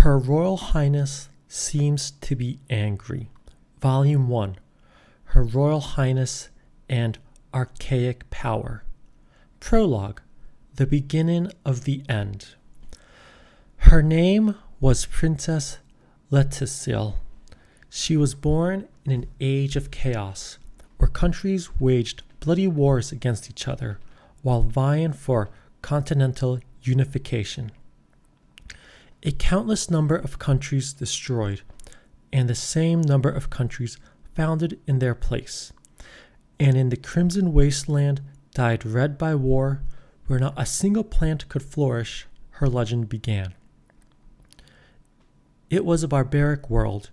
Her Royal Highness seems to be angry. Volume 1. Her Royal Highness and Archaic Power. Prologue. The beginning of the end. Her name was Princess Leticiel. She was born in an age of chaos, where countries waged bloody wars against each other while vying for continental unification. A countless number of countries destroyed, and the same number of countries founded in their place. And in the crimson wasteland dyed red by war, where not a single plant could flourish, her legend began. It was a barbaric world,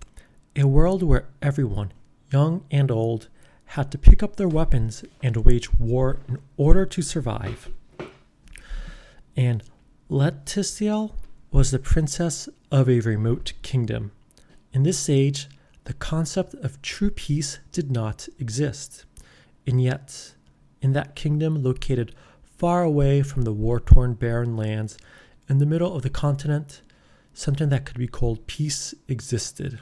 a world where everyone, young and old, had to pick up their weapons and wage war in order to survive. And Leticiel was the princess of a remote kingdom. In this age, the concept of true peace did not exist. And yet, in that kingdom located far away from the war-torn barren lands in the middle of the continent, something that could be called peace existed.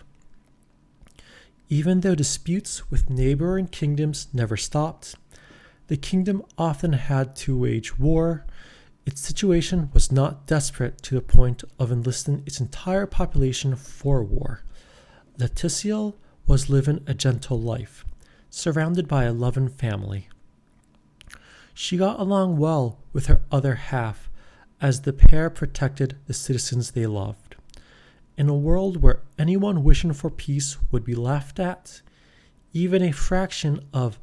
Even though disputes with neighboring kingdoms never stopped, the kingdom often had to wage war. Its situation was not desperate to the point of enlisting its entire population for war. Leticiel was living a gentle life, surrounded by a loving family. She got along well with her other half, as the pair protected the citizens they loved. In a world where anyone wishing for peace would be laughed at, even a fraction of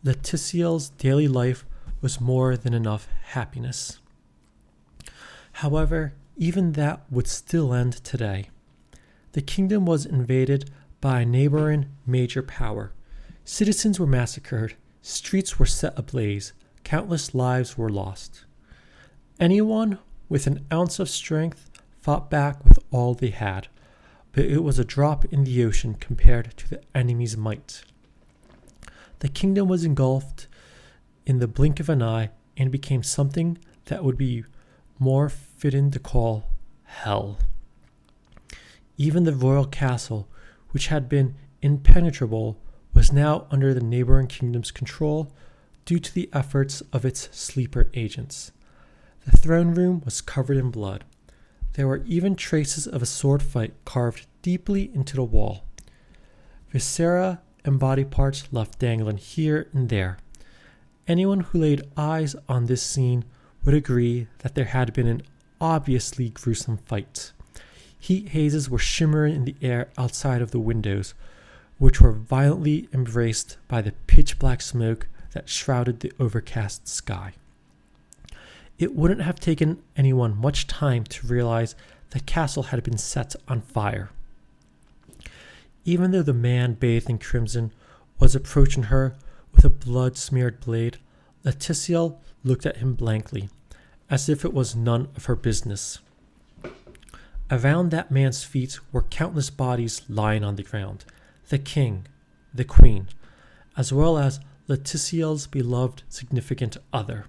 Leticiel's daily life was more than enough happiness. However, even that would still end today. The kingdom was invaded by a neighboring major power. Citizens were massacred, streets were set ablaze, countless lives were lost. Anyone with an ounce of strength fought back with all they had, but it was a drop in the ocean compared to the enemy's might. The kingdom was engulfed in the blink of an eye and became something that would be more fitting to call hell. Even the royal castle, which had been impenetrable, was now under the neighboring kingdom's control due to the efforts of its sleeper agents. The throne room was covered in blood. There were even traces of a sword fight carved deeply into the wall. Viscera and body parts left dangling here and there. Anyone who laid eyes on this scene would agree that there had been an obviously gruesome fight. Heat hazes were shimmering in the air outside of the windows, which were violently embraced by the pitch-black smoke that shrouded the overcast sky. It wouldn't have taken anyone much time to realize the castle had been set on fire. Even though the man bathed in crimson was approaching her with a blood-smeared blade, Leticiel looked at him blankly, as if it was none of her business. Around that man's feet were countless bodies lying on the ground, the king, the queen, as well as Leticiel's beloved significant other.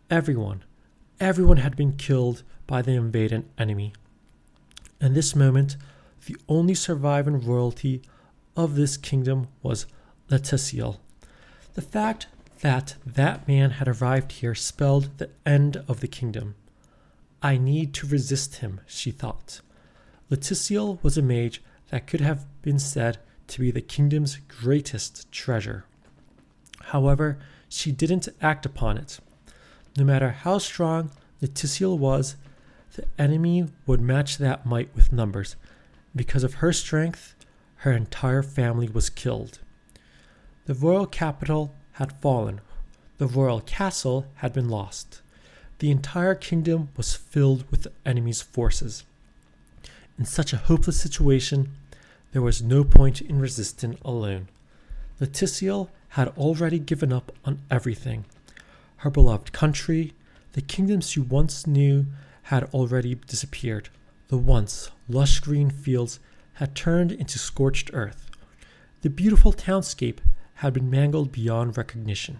Everyone had been killed by the invading enemy. In this moment, the only surviving royalty of this kingdom was Leticiel. The fact that that man had arrived here spelled the end of the kingdom. I need to resist him, she thought. Leticiel was a mage that could have been said to be the kingdom's greatest treasure. However, she didn't act upon it. No matter how strong Leticiel was, the enemy would match that might with numbers. Because of her strength, her entire family was killed. The royal capital had fallen. The royal castle had been lost. The entire kingdom was filled with the enemy's forces. In such a hopeless situation, there was no point in resisting alone. Leticiel had already given up on everything. Her beloved country, the kingdom she once knew, had already disappeared. The once lush green fields had turned into scorched earth. The beautiful townscape had been mangled beyond recognition.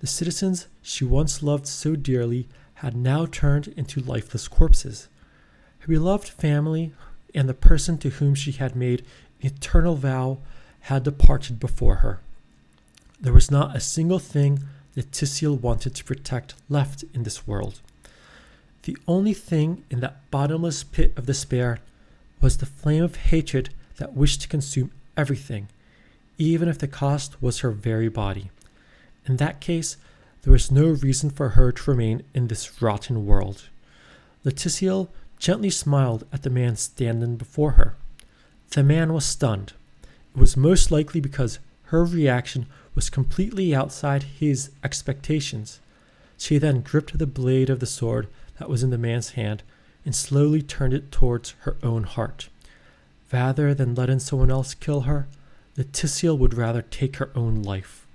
The citizens she once loved so dearly had now turned into lifeless corpses. Her beloved family and the person to whom she had made an eternal vow had departed before her. There was not a single thing Leticiel wanted to protect left in this world. The only thing in that bottomless pit of despair was the flame of hatred that wished to consume everything, even if the cost was her very body. In that case, there was no reason for her to remain in this rotten world. Leticiel gently smiled at the man standing before her. The man was stunned. It was most likely because her reaction was completely outside his expectations. She then gripped the blade of the sword that was in the man's hand and slowly turned it towards her own heart. Rather than letting someone else kill her, Leticiel would rather take her own life.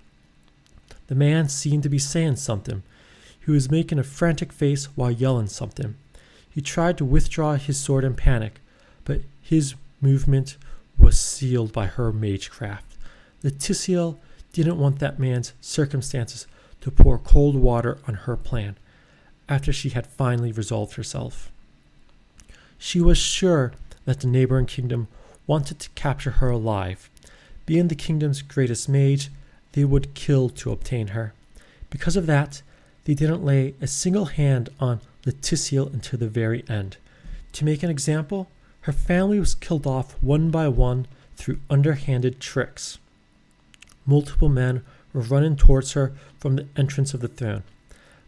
The man seemed to be saying something. He was making a frantic face while yelling something. He tried to withdraw his sword in panic, but his movement was sealed by her magecraft. Leticiel didn't want that man's circumstances to pour cold water on her plan after she had finally resolved herself. She was sure that the neighboring kingdom wanted to capture her alive. Being the kingdom's greatest mage, they would kill to obtain her. Because of that, they didn't lay a single hand on Leticiel until the very end. To make an example, her family was killed off one by one through underhanded tricks. Multiple men were running towards her from the entrance of the throne.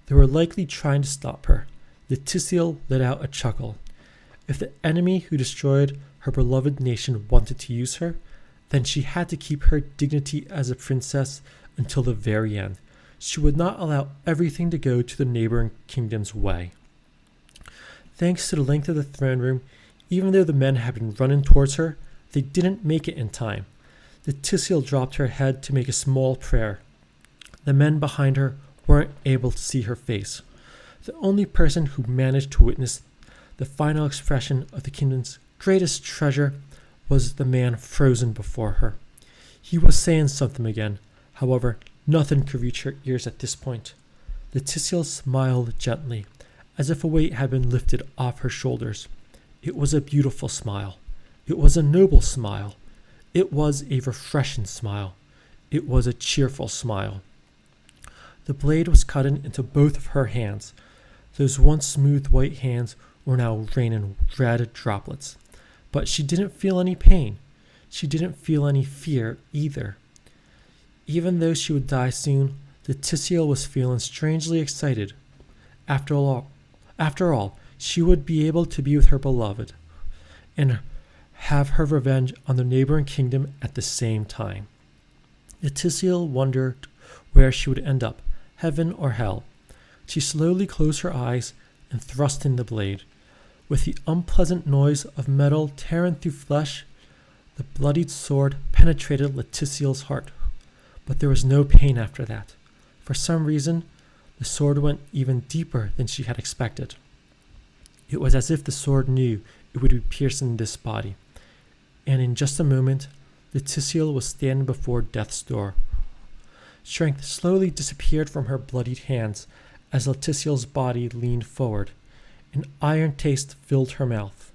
They were likely trying to stop her. Leticiel let out a chuckle. If the enemy who destroyed her beloved nation wanted to use her, then she had to keep her dignity as a princess until the very end. She would not allow everything to go to the neighboring kingdom's way. Thanks to the length of the throne room, even though the men had been running towards her, they didn't make it in time. Leticiel dropped her head to make a small prayer. The men behind her weren't able to see her face. The only person who managed to witness the final expression of the kingdom's greatest treasure was the man frozen before her. He was saying something again. However, nothing could reach her ears at this point. Leticiel smiled gently, as if a weight had been lifted off her shoulders. It was a beautiful smile. It was a noble smile. It was a refreshing smile. It was a cheerful smile. The blade was cut into both of her hands. Those once smooth white hands were now raining red droplets. But she didn't feel any pain. She didn't feel any fear either. Even though she would die soon, Leticiel was feeling strangely excited. After all, she would be able to be with her beloved and have her revenge on the neighboring kingdom at the same time. Leticiel wondered where she would end up, heaven or hell. She slowly closed her eyes and thrust in the blade. With the unpleasant noise of metal tearing through flesh, the bloodied sword penetrated Leticiel's heart. But there was no pain after that. For some reason, the sword went even deeper than she had expected. It was as if the sword knew it would be piercing this body. And in just a moment, Leticiel was standing before death's door. Strength slowly disappeared from her bloodied hands as Leticiel's body leaned forward. An iron taste filled her mouth.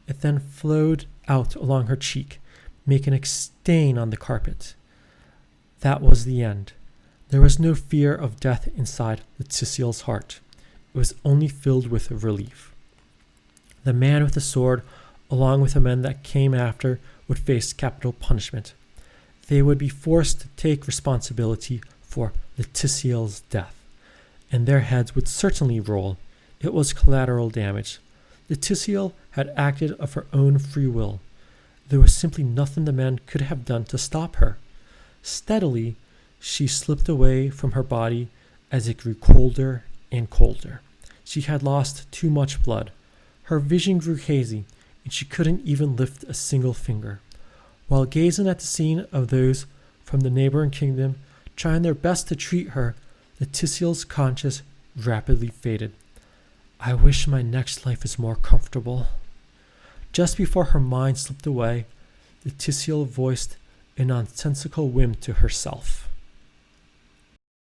It then flowed out along her cheek, making a stain on the carpet. That was the end. There was no fear of death inside Leticiel's heart. It was only filled with relief. The man with the sword, along with the men that came after, would face capital punishment. They would be forced to take responsibility for Leticiel's death, and their heads would certainly roll. It was collateral damage. Leticiel had acted of her own free will. There was simply nothing the men could have done to stop her. Steadily, she slipped away from her body as it grew colder and colder. She had lost too much blood. Her vision grew hazy, and she couldn't even lift a single finger. While gazing at the scene of those from the neighboring kingdom trying their best to treat her, Leticiel's conscience rapidly faded. I wish my next life is more comfortable. Just before her mind slipped away, Leticiel voiced a nonsensical whim to herself.